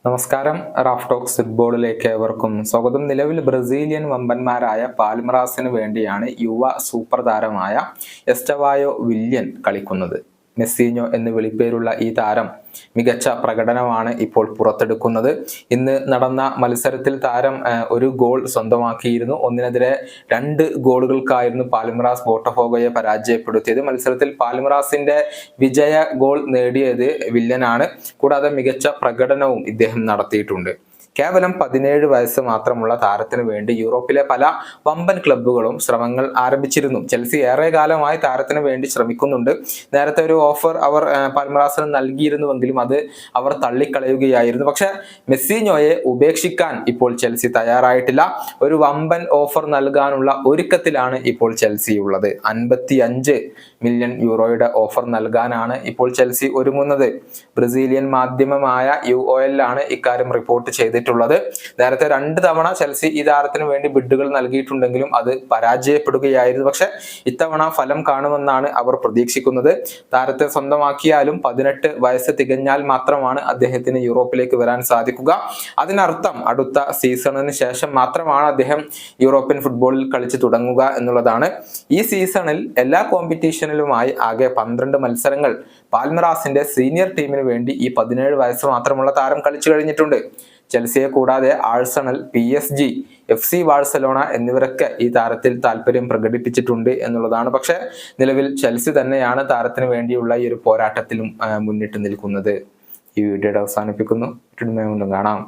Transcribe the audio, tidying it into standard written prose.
നമസ്കാരം. Raf talks ഫുട്ബോളിലേക്ക് ഏവർക്കും സ്വാഗതം. നിലവിൽ ബ്രസീലിയൻ വമ്പന്മാരായ പാൽമറാസിന് വേണ്ടിയാണ് യുവ സൂപ്പർ താരമായ എസ്റ്റവായോ വില്യൻ കളിക്കുന്നത്. മെസ്സിഞ്ഞോ എന്ന് വിളിപ്പേരുള്ള ഈ താരം മികച്ച പ്രകടനമാണ് ഇപ്പോൾ പുറത്തെടുക്കുന്നത്. ഇന്ന് നടന്ന മത്സരത്തിൽ താരം ഒരു ഗോൾ സ്വന്തമാക്കിയിരുന്നു. 1-2 ഗോളുകൾക്കായിരുന്നു പാൽമറാസ് ബോട്ടഫോഗോയെ പരാജയപ്പെടുത്തിയത്. മത്സരത്തിൽ പാൽമറാസിന്റെ വിജയ ഗോൾ നേടിയത് വില്യനാണ്. കൂടാതെ മികച്ച പ്രകടനവും ഇദ്ദേഹം നടത്തിയിട്ടുണ്ട്. കേവലം 17 വയസ്സ് മാത്രമുള്ള താരത്തിന് വേണ്ടി യൂറോപ്പിലെ പല വമ്പൻ ക്ലബ്ബുകളും ശ്രമങ്ങൾ ആരംഭിച്ചിരുന്നു. ചെൽസി ഏറെ കാലമായി താരത്തിന് വേണ്ടി ശ്രമിക്കുന്നുണ്ട്. നേരത്തെ ഒരു ഓഫർ അവർ പാൽമറാസിന് നൽകിയിരുന്നുവെങ്കിലും അത് അവർ തള്ളിക്കളയുകയായിരുന്നു. പക്ഷെ മെസ്സിഞ്ഞോയെ ഉപേക്ഷിക്കാൻ ഇപ്പോൾ ചെൽസി തയ്യാറായിട്ടില്ല. ഒരു വമ്പൻ ഓഫർ നൽകാനുള്ള ഒരുക്കത്തിലാണ് ഇപ്പോൾ ചെൽസി ഉള്ളത്. 55 മില്യൺ യൂറോയുടെ ഓഫർ നൽകാനാണ് ഇപ്പോൾ ചെൽസി ഒരുങ്ങുന്നത്. ബ്രസീലിയൻ മാധ്യമമായ UOL ആണ് ഇക്കാര്യം റിപ്പോർട്ട് ചെയ്തിട്ടുള്ളത്. നേരത്തെ 2 തവണ ചെൽസി ഈ താരത്തിന് വേണ്ടി ബിഡുകൾ നൽകിയിട്ടുണ്ടെങ്കിലും അത് പരാജയപ്പെടുകയായിരുന്നു. പക്ഷെ ഇത്തവണ ഫലം കാണുമെന്നാണ് അവർ പ്രതീക്ഷിക്കുന്നത്. താരത്തെ സ്വന്തമാക്കിയാലും 18 വയസ്സ് തികഞ്ഞാൽ മാത്രമാണ് അദ്ദേഹത്തിന് യൂറോപ്പിലേക്ക് വരാൻ സാധിക്കുക. അതിനർത്ഥം അടുത്ത സീസണിന് ശേഷം മാത്രമാണ് അദ്ദേഹം യൂറോപ്യൻ ഫുട്ബോളിൽ കളിച്ചു തുടങ്ങുക എന്നുള്ളതാണ്. ഈ സീസണിൽ എല്ലാ കോമ്പറ്റീഷനിലുമായി ആകെ 12 മത്സരങ്ങൾ പാൽമറാസിന്റെ സീനിയർ ടീമിന് വേണ്ടി ഈ 17 വയസ്സ് മാത്രമുള്ള താരം കളിച്ചു കഴിഞ്ഞിട്ടുണ്ട്. ചെൽസിയെ കൂടാതെ ആഴ്സണൽ, PSG, FC ബാഴ്സലോണ എന്നിവരൊക്കെ ഈ താരത്തിൽ താല്പര്യം പ്രകടിപ്പിച്ചിട്ടുണ്ട് എന്നുള്ളതാണ്. പക്ഷെ നിലവിൽ ചെൽസി തന്നെയാണ് താരത്തിന് വേണ്ടിയുള്ള ഈ ഒരു പോരാട്ടത്തിലും മുന്നിട്ട് നിൽക്കുന്നത്. ഈ വീഡിയോയുടെ അവസാനിപ്പിക്കുന്നു. കാണാം.